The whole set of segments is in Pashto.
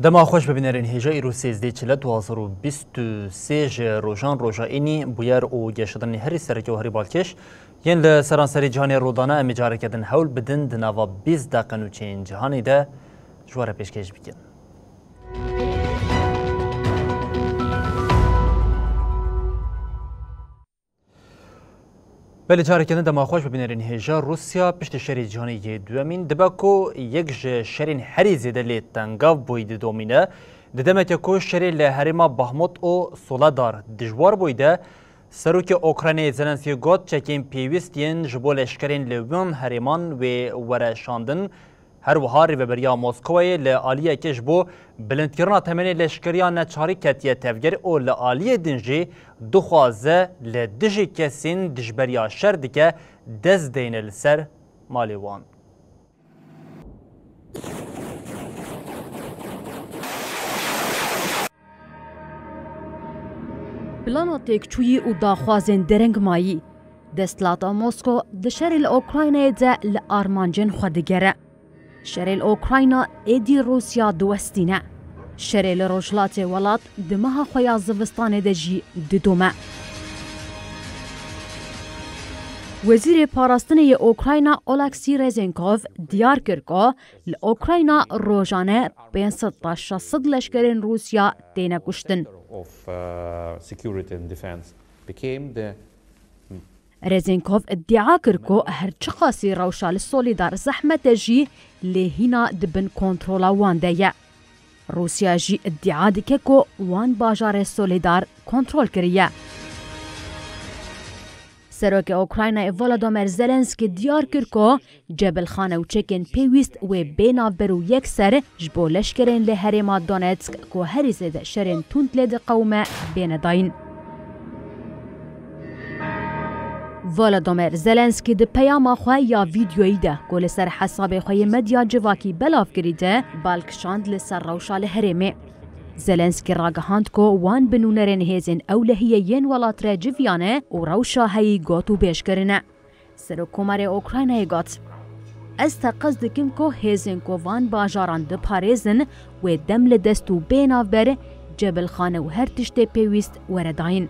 دما خوش ببینرین هجای رو 13 چلت و 2023 روزان روزاینی بویر او گشتن هری سرکی و هری بالکش ین لسرانسری جهانی رودانه امیجاره کردن حول بدن دنوا 20 دقیقه چین جهانی ده جواره پیشکش بکن. بله جاره کردن دما خوش ببینرین هجا روسیا پشت شهری جهانی دومین دباکو یک شهرین هری زیده لی تنگاو بویده دومینه ددمت کو شهری لحریما بحموت او سولادار دجوار بویده سروک اوکراینی زلنسکی گوت چکین پیوستین جبول اشکرین لیوان هریمان و ورشاندن هر وهاری و بریا مسکوی لعالیه کش بو بلندکرنا تمنی لشکریان چاری کتیه تفگر او لعالیه دنجی دخوازه لدجی کسین دجبریا شردکه دز دین لسر مالیوان. پلانا تکچویی و داخوازن درنگ مایی دستلاتا موسکو دشار الاوکراینه ده لارمانجن خودگره شرل اوکراینا ایدی روسیا دوستینه شرل روشلات ولات دمها خویا زوستان دجی ددومه وزیر پاراستنی اوکراینا اولاکسی رزنکوف دیار کرد که اوکراینا روزانه 500 لشکرین روسیا دینه کشتن. رزنکوف ادعا کرد که هرچی خاصی روشال سولیدار زحمت جی لهینا دبن کنترولا وانده. روسیا جی ادعا دکه که وان باجار سولیدار کنترول کریه. سروک اوکراینای ولادیمیر زلنسکی دیار کرد که جبل خانه و چکن پیوست و بیناو برو یک سر جبو لشکرین لحریما دونتسک که هری زده شرین تونت لید قومه بین داین. ولادیمیر زلنسکی د پیام خواه یا ویدیویی ده که لسر حساب خواه مدیا جواکی بلاف کریده بالکشاند لسر روشال هرمه. زلنسکی راگهاند که وان بنونرین هیزن اولهیه ین ولات را جویانه و روشا هی گوتو بیش کرنه. سر کمار اوکراینای گوت. از تا قصد کم که هیزن که وان باجاران ده پاریزن و دم لدستو بیناو بر جبل خانه و هر تشت پیویست ورداین.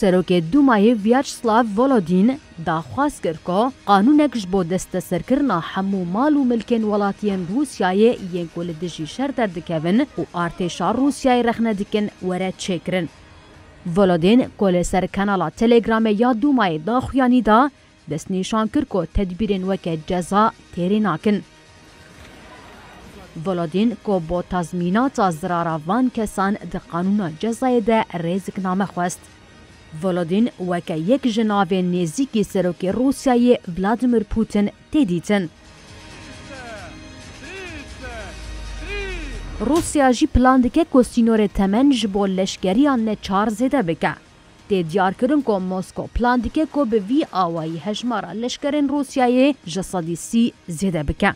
سروک دومای ویاچسلاو ولودین داخواست کرد که قانونکش با دست سرکرنا همو مال و ملکن ولاتین روسیای یک گل دجی شر دردکون و ارتشار روسیای رخنه دکن ورد چکرن. ولودین کل سر کانال تلگرام یا دومای داخویانی دا دست نشان کرد که تدبیرین وکه جزا تیری ناکن. ولودین که با تضمینات از ضرراوان کسان ده قانون جزای ده ریزک نامه خواست. ولودین وکه یک جناب نزدیکی سروک روسیای ولادیمیر پوتین تدیدن. روسیا جی پلان دکه که سینور تمن جبو لشکریان نه چار زده بکه. دیار کردن که مسکو پلان دکه که به وی آوایی هجمارا لشکرین روسیای جسدی سی زده بکه.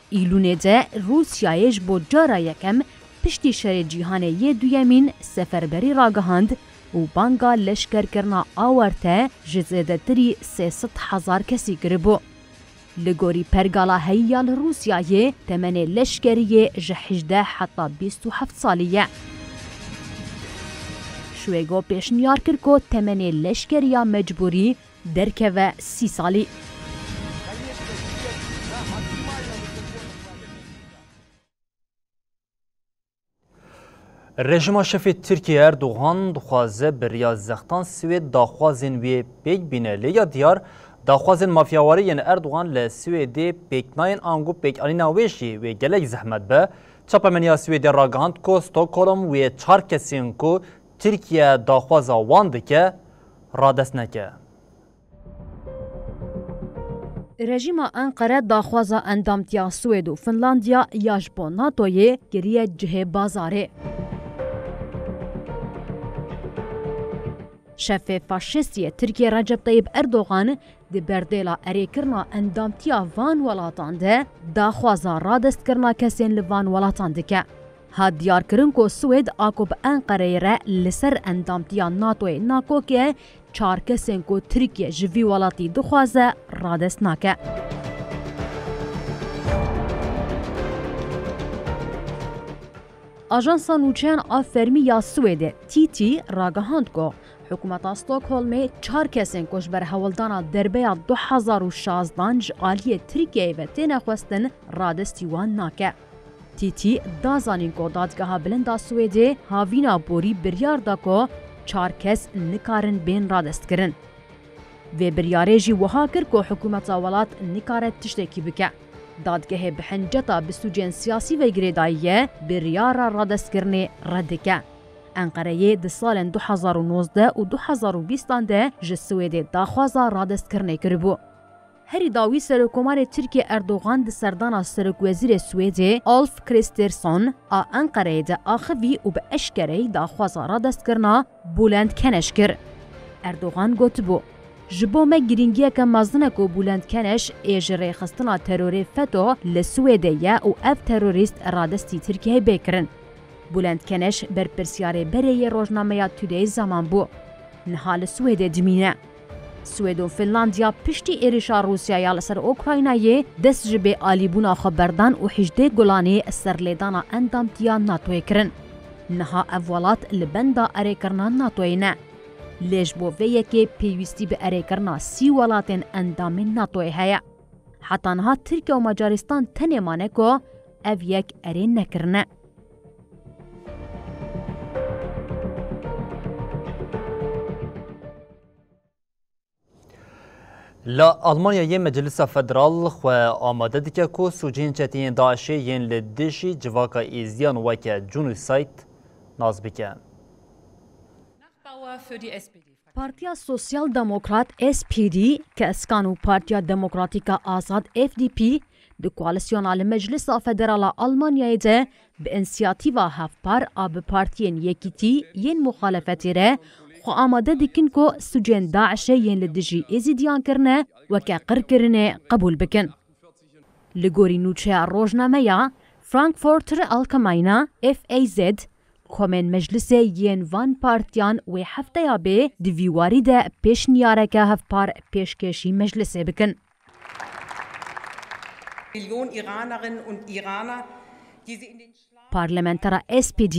ایلونه ده روسیای جبو جارا یکم پشتی شر جیهانه دویمین سفربری راگهاند و بانگا لشکر کرنا آورته جزیده تری 300,000 کسی گربو. لگوری پرگالا هیال روسیای تمن لشکریه جهجده حتی 27 سالیه. شویگو پیشنیار کرد که تمن لشکریا مجبوری درکه و 30 سالی. رژیم شفی ترکیه اردوغان دخوازه بریا زختان سوید داخوازین وی پیک بینه لیا دیار داخوازین مافیاواری ین اردوغان لسویدی پیک ناین آنگو پیک آلینا ویشی و گلک زحمت به چاپمنیا سویدی راگهاند کو ستوکولم و چار کسین کو ترکیه داخوازا وانده که رادست نکه. رژیم انقره داخوازا اندامتیا سوید و فنلاندیا یاش با ناتوی گریه جه بازاره. شف فاشیستی ترکیه رجب طیب اردوغان دی بردیلا اریکرنا اندامتیا وان ولاتان ده داخوازا رادست کرنا کسین لوان ولاتان دکه. ها دیار کرن که سوید آکوب انقره را لسر اندامتیا ناتوی ناکو که چار کسین که ترکیه جوی ولاتی دخوازه رادست ناکه. آژانسا نوچهان آفرمی یا سوئد TT راگهاند کو حکومت استکهلم 4 کسین کش بر هولدانا دربیا 2016 جالی ترکیه و تین خواستن رادستی وان ناکه. TT دازانین کو دادگاه بلندا سوئد هاوینا بوری بریار دا کو 4 کس نکارن بین رادست کرن. و بریاره جی وها کر کو حکومت ولات نکاره تشتکی بکه. دادگاه بحنجتا بسوجین سیاسی و گریداییه بریار رادست کرنه ردکه. انقره د سال 2019 و 2020 ده ج سوئد داخوازا رادست کرنه کربو. هری داوی سرکومار ترکیه اردوغان د سردانا سرک وزیر سوئد آلف کریسترسون ا انقره ده آخوی و به اشکره داخوازا رادست کرنا بولند کنش کر. اردوغان گوت بو جبو ما گرینگیه که مازنه کو بولند کنش ایجره خستنا تروری فتو لسوئدیه و اف تروریست رادستی ترکیه بکرن. بولند کنش بر پرسیاره بره روزنامه تودی زمان بو. نحال سوئد دمینه. سوئد و فنلاندیا پشتی ایرشا روسیا لسر اوکراینای دست جبه آلیبونا خبردان و حجده گلانی سرلیدانا اندامتیا ناتوی کرن. نها اولات لبندا اره کرنا ناتوی نه. لیش بو ویه که پیوستی به اره کرنا 30 ولاتین اندام ناتوی هیا. حتی نها ترکیه و مجارستان تنمانه که او یک اره نکرنه. لا ألمانيا ين مجلس فدرال خو آماده دكه کو سوجين چتين داعش ين لدشي جواكا إزيان وكا جنوسايد ناز بكه. پارتیا سوسیال دموکرات SPD که اسکان و پارتیا دموکراتیکا آزاد FDP د کوالسیونال مجلس فدرال آلمانیای ده به انسیاتیوا هفپار آب پارتین یکیتی ین مخالفتی ره خو آماده دیکن کو سوجین داعش ین لدجی ازیدیان کرنه و که قر کرنه قبول بکن. لگوری نوچه روزنامه یا فرانکفورتر الکماینا FAZ کومن مجلس ین وان پارتیان و هفته یا به دیواری ده پیش نیاره که هفپار پیشکشی مجلس بکن. پارلمانتر SPD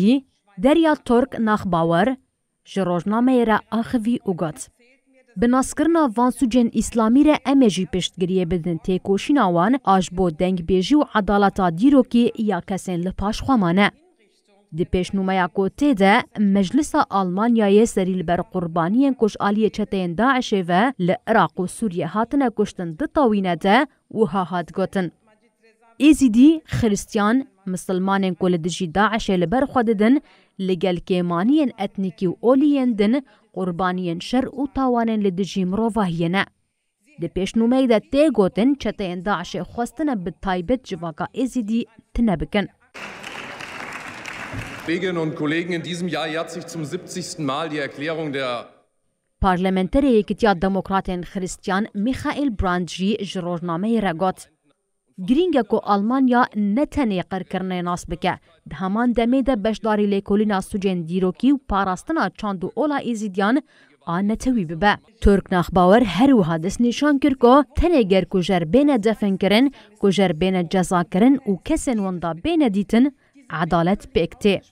دریا ترک نخباور جروجنامه را آخوی اوگات. بناسکرنا وان سوجن اسلامی را امجی پشتگیریه بدن تیکوشین آوان آج با دنگ بیجی و عدالتا دیرو که یا کسین لپاش خوامانه. دی پیشنومه کوته ده مجلس آلمانیای سریل بر قربانیان کش آلیه چتین داعشه و لعراق و سوریه هاتنه کشتن دطاوینه ده و ها هات گوتن. ایزیدی خریستیان مسلمانین کل دجی داعشه لبر خوددن لگل کیمانین اتنیکی و اولیین دن قربانین شر و تاوانین لدجی مروواهینه. دی پیشنومه ده تی گوتن چتین داعشه خواستنه بتایبت جواکا ایزیدی تنبکن. Kolleginnen und Kollegen, in diesem Jahr jährt sich zum 70. Mal die Erklärung der پارلمانتری یکیتیا دموکراتین خریستیان میخائیل براندجی جروجنامه رگات. گرینگه کو آلمانیا نتنی قر کرنه ناس بکه. ده همان دمه ده بشداری لیکولینا سوجین دیروکی و پاراستنا چاندو اولا ایزیدیان آن نتوی ببه. ترک نخباور هر وها دست نشان کر که تنگر کجر بین دفن کرن، کجر بین جزا کرن و کسین وندا بین دیتن عدالت بکته.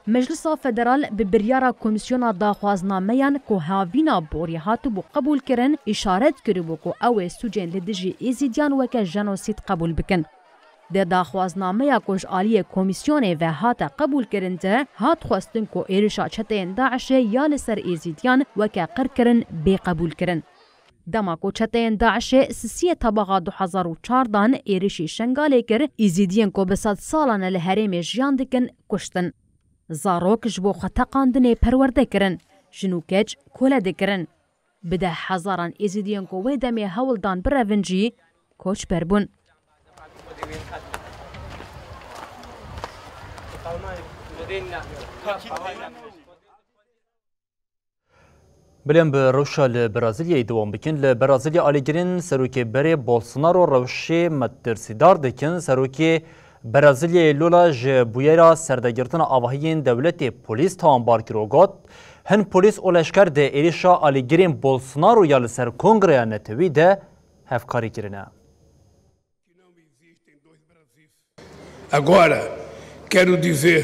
مجلس فدرال به بریارا کمیسیون داخوازنامه‌یان که هاوینا بوریهات بو قبول کرن اشارت کربو که او سوجین لدجی ایزیدیان وکه جنوسید قبول بکن. ده داخوازنامه کش آلی کمیسیون و هات قبول کرنده هات خواستن که ایرشا چتین داعش یا لسر ایزیدیان وکه قر کرن بی قبول کرن. دما کو چتین داعش سیه طبقه 2014 ایرشی شنگاله کر ایزیدیان کو بسات سالانه لحریم جیان دکن کشتن. زاروک جبو خطاقاندنه پرورده کرن، جنوکج کوله دکرن. بده هزاران ایزیدیان کو ویدمی هولدان برونجی کوچ بربون. بلیم به روشا لبرازیلیای دوام بکن. لبرازیلیا آلیگرین سروکی بری بولسونارو روشی مترسیدار دکن. سروکی برازیلیای لولا جبویرا سردگرتن آواهین دولت پولیس تاوان بارکروگات هن پولیس اولشکر ده ایریشا آلیگرین بولسونارو یا لسر کنگره نتوی ده هفکاری کرنه. Agora, quero dizer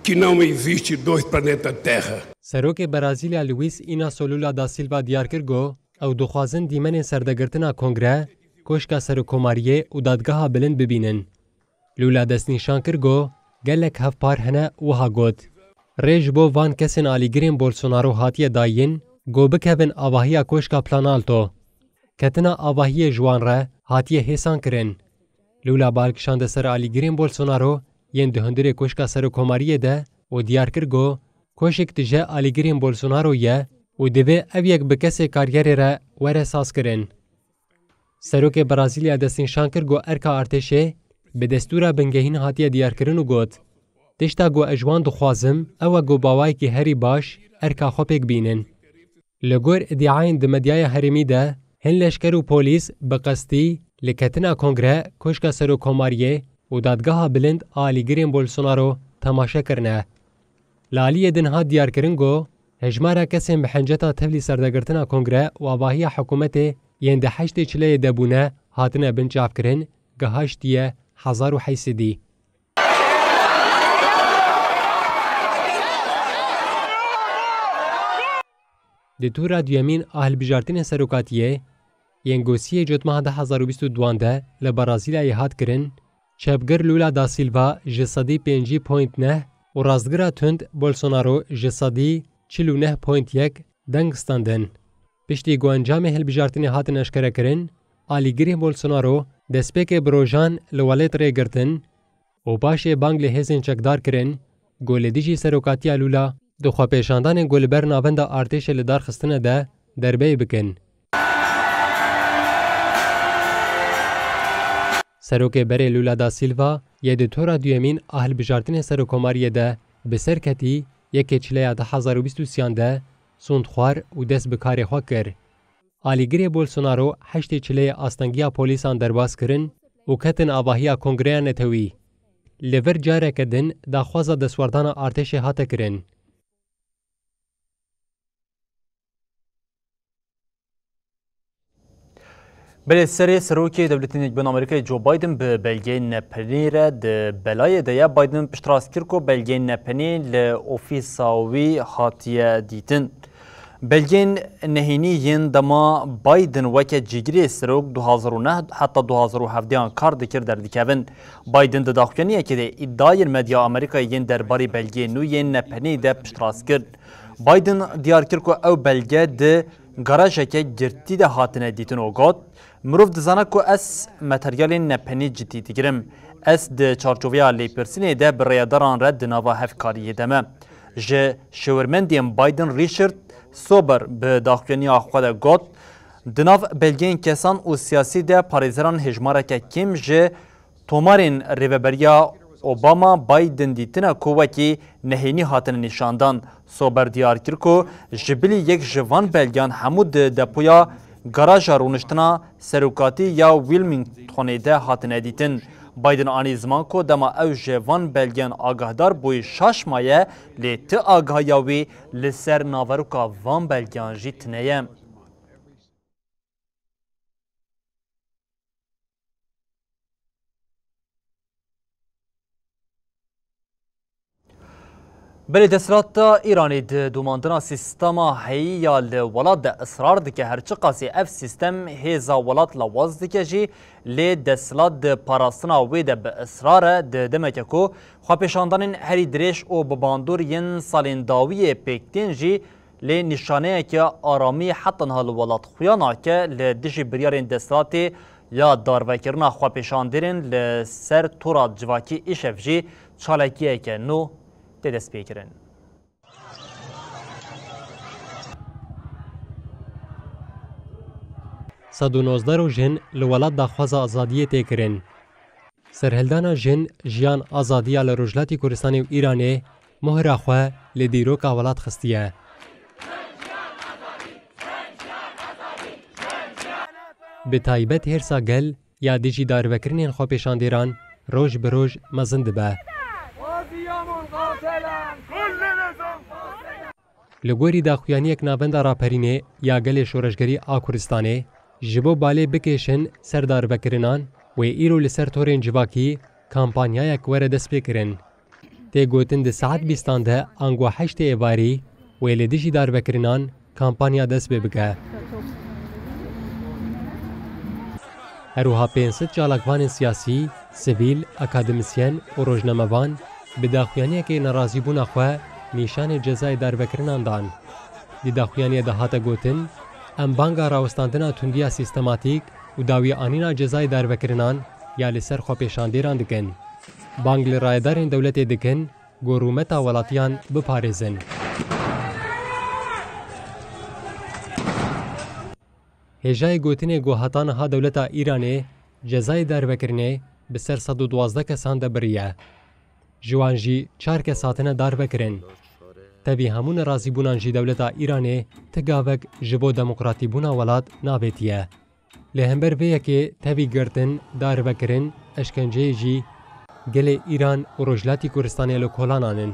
que não existe dois planetas Terra. سروک برازیلیا لوئیس ایناسیو لولا دا سیلوا دیار کر گو او دخوازن دیمن سردگرتنا کنگره کوشکا سرکوماریه و دادگاها بلند ببینن. لولا دست نیشان کر گو گلک هفپار هنه وها گود. ریج بو وان کسین آلیگرین بولسونارو هاتیه داین گو بکوین آواهیا کوشکا پلانالتو. کتنا آواهی جوان را هاتیه حسان کرن. لولا بالکشان ده سر آلیگرین بولسونارو ین دهندر کوشکا سرکوماریه ده و دیار کر گو کوشک تجه آلیگرین بولسونارو یه و دوی اویک بکس کاریری را وره ساز کرن. سروک برازیلیا دستین شانکر گو ارکا ارتشه به دستورا بنگهین هاتیه دیار کرن و گوت. تشتا گو اجوان دخوازم او گو باوای که هری باش ارکا خوپک بینن. لگور ادعاین دمدیای هرمی ده هن لشکر و پولیس بقصدی لکتنا کنگره کشکا سرو کماریه و دادگاه بلند آلیگرین بولسونارو تماشا کرنه. لالیه دنها دیار کرنگو هجمارا کسیم بحنجتا تفلی سردگرتنا کنگره و آواهی حکومت ینده حشت چله دبونه هاتنه بنچاف کرن گهاشتیه 1080. د تورا دیامین اهل بجارتین سروکاتیه ینگوسیه جوتمه 2022 ده لبرازیلیا هات کرن چپگر لولا دا سیلوا جسدی 5.9 و رازگرا تند بولسونارو جسدی 49.1 دنگ ستاندن. پشتی گو انجام هل بجارتین هات نشکره کرن آلیگری بولسونارو دسپیک بروژان لوالت ری گرتن و باشه بانگ لحزین چکدار کرن گول دیجی سروکاتیا لولا دخوا پیشاندان گلبر ناوند ارتش لدار خستنه ده دربه بکن. سروک بره لولا دا سیلوا یه دو تورا دیومین اهل بجارتین سروکوماریه ده بسر کتی یکی چلیه 2023 ده سوندخوار و دست بکاری خواه کر. آلیگری بولسونارو 8 چلیه آستنگیا پولیسان درباز کرن و کتن آواهیا کنگره نتوی. لیور جاره کدن دا خوازا دسواردان ارتش هاته کرن. بله سری سروکی دولت نگهبان آمریکای جو بایدن به بلگه نپنی را ده بلای دیا بایدن پشتراز کرد که بلگه نپنی لأوفیساوی هاتیه دیتن. بلگه نهینی ین دما بایدن وکه جیگری سروک 2009 حتی 2017 کار دکر در دکوین. بایدن ده داخوانیه که ده ادعای مدیا آمریکای ین درباری بلگه نو ین نپنی ده پشتراز کرد. بایدن دیار کرد که او بلگه ده گراژه که گرتی ده هاتنه دیتن و گاد مروف دزانه که از متریال نپنی جدی دیگرم از ده چارچوبیا لیپرسینه ده بریادران رد نوا هفکاریه دمه جه شورمندیم بایدن ریشارد سوبر به داخلینی آخواه گاد دناو بلگین کسان و سیاسی ده پاریزران هجماره که کم جه تومارین ریوبریا اوباما بایدن دیتنه کوکی نهینی هاتن نشاندان سوبر دیار کرد که جبلی یک جوان بلگیان همود دپویا گراژا رونشتنا سروکاتی یا ویلمینگتون ده هاتن دیتن. بایدن آنی زمان که دما او جوان بلگیان آگاهدار بوی شاش مایه لی تی آگاهیاوی لسر ناوروکا وان بلگیان جی تنیه. بله دستلات ایرانی دوماندنا سیستما هیا لولاد ده اصرار دکه هرچه قاسی اف سیستم هیزا ولاد لواز دکه جی لی دستلات ده پاراستنا وی ده به اصرار ده دمکه که خواه پیشاندانین هری دریش و بباندور ین سالین داوی پیکتین جی لی نشانه که آرامی حتی نها لولاد خویانا که لی دجی بریارین دستلاتی یا داروکرنا خواه پیشاندرین لسر تورا جواکی ایشف جی چالکیه که نو دست پیکرن. صد و 19 رو جن لولاد داخواز آزادیه تکرن. سرهلدانا جن جیان آزادیه لروجلاتی کردستانی و ایرانه مهر خواه لدیروک ولاد خستیه. به تایبت هرسا گل یا دیجی داروکرنین خواه پیشاندیران روش به روش مزند به. لگوری داخویانی یک ناوند راپرینه یا گل شورشگری آکورستانه جبو باله بکشن سردار بکرنان و ایرو لسر تورین جواکی کامپانیا یک وره دست بکرن. تê gotin di saet bîstan de angwa heştê êvarî wê li dijî darbekirinan kampanya dest pê bike. Herûha 500 çalakvanên siyasî, sivîl, akademisyen û rojnamevan bi daxuyaniyekê nerazîbûna xwe nîşanê cezayê darbekirinan dan. Di daxuyaniyê de hate gotin em banga rawestandina tundiya sîstematîk û dawiya anîna cezayê darbekirinan ya li ser xwepêşandêran dikin. Bang li rayedarên dewletê dikin got rûmeta welatiyan biparêzin. Hêjayê gotinê got heta niha dewleta Îranê cezayê dervekirinê bi ser 112 kesan de biriye. Ji wan jî 4 kes hatine darvekirin. Tevî hemû nerazîbûnan jî dewleta Îranê ti gavek ji bo demokratîbûna welat navêtiye. Li hember vê yekê tevî girtin, darvekirin, eşkenceyê jî gelê Îran û Rojhilatê Kurdistanê li kolan anin.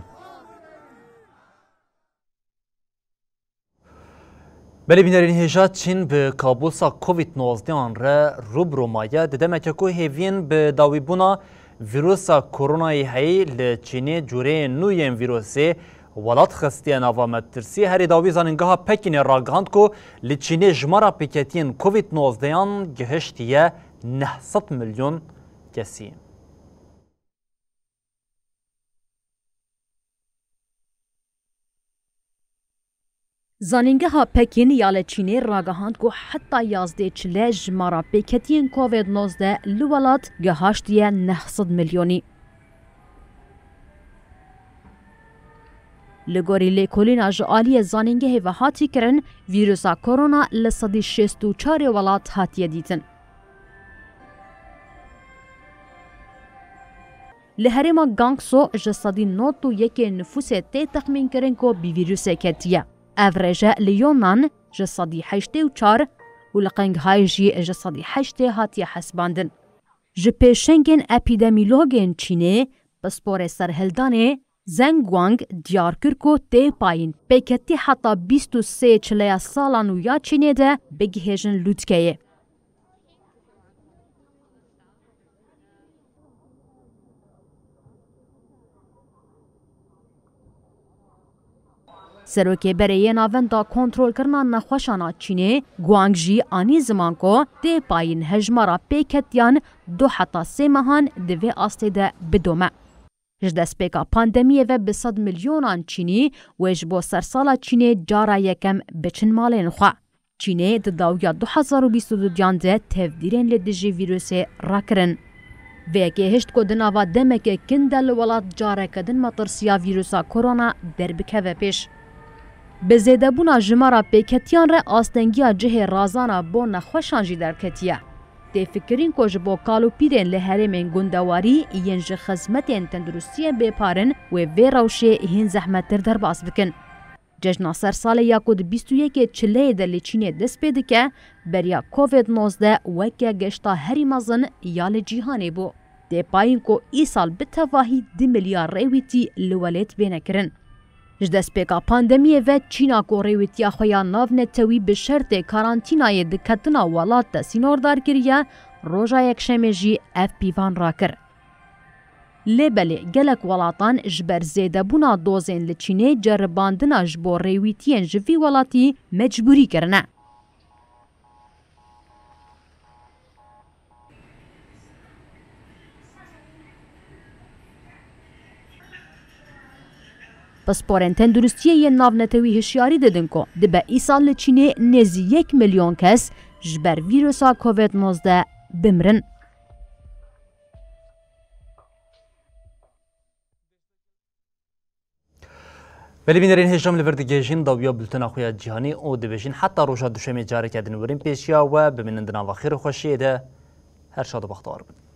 Belê bînerên hêja Çîn bi kabusa Covid-19 re rûbirû maye di demeke ku hêviyên bi dawîbûna vîrusa koronayê heyî li Çînê cureyên nû yên vîrusê welat xistiye nava metirsî herî dawî zanîngeha Pekînê ragihand ku li Çînê jmara pêketiyên Covid-19 gihiştiye 900 milyon kesî. Zanîngeha Pekîn ya li Çînê ragihand ku heta 11 çile jmara pêketiyên Covid-19 li welat gihaştiye 900 milyonî. Li gorî lêkolîna ji aliyê zanîngehê ve hatî kirin, vîrusa korona li 164 welat hatiye dîtin. Li herêma Gangso ji 191 nüfusê tê texmîn kirin ku bî vîrusê ketiye. Ev rêje li Yunnan ji 184 û li Qenghayê jî ji 108 hatiye hesbandin. Ji pêşengên epîdemîlogên Çînê, pisporê serhildanê Zheng Guang diyar kir ku tê payîn pêketî heta 23 çileya salan û ya Çînê de bigihêjin lûtkeyê. Serokêberê navenda kontrolkirina nexweşana Çînê, Guang jî anî ziman ku tê payîn hejmara pêketiyan 2 heta 3 mehan di vê astê de bidome. Ji destpêka pandemiyê ve bi 100 milyonan Çînî wê ji bo sersala Çînê cara yekem biçin malên xwe. Çînê di dawiya 2022 de tevdîrên li dijî vîrusê rakirin. Vêyekê hişt ku di nava demekê kin de li welat careke din metirsiya vîrusa korona derbikeve pêş. Bi zêdebûna jimara pêketiyan re astengiya cihê razana bo nexweşan jî derketiye. Tê fikirîn ku ji bo kalûpîrên li herêmên gundewarî yên ji xizmetên tenduristiyê bêparin wê vê rewşê hîn zehmettir derbas bikin. Cejna sersalê ya ku di 21 çileyê de li Çînê dest pê dike, beriya Covid-19 weke geşta herî mezin ya li cîhanê bû. Tê payîn ku îsal bi tevahî 2 milyar rêwîtî li welêt bênekirin. Ji destpêka pandemiyê ve Çîna ku rêwîtiya xwe ya navnetewî bi şertê karantînayê diketina welat de sînordar kiriye, roja yekşemê jî ev pîvan rakir. Lê belê gelek welatan ji ber zêdebûna dozên li Çînê ceribandina ji bo rêwîtiyên ji vî welatî mecbûrî kirine. Pisporên tenduristiyê yên navnetewî hişyarî didin ku dibe îsal li Çînê nêzî 1 milyon kes ji ber vîrusa Covid-19 bimirin. Belê bînerên hêjam li vir digihêjin dawiya bultena xwe ya cîhanî û dibêjin heta roja duşemê careke din wirîn pêşiya we bimînin di nava xêr û xweşiyê de her şad û bextewar bin.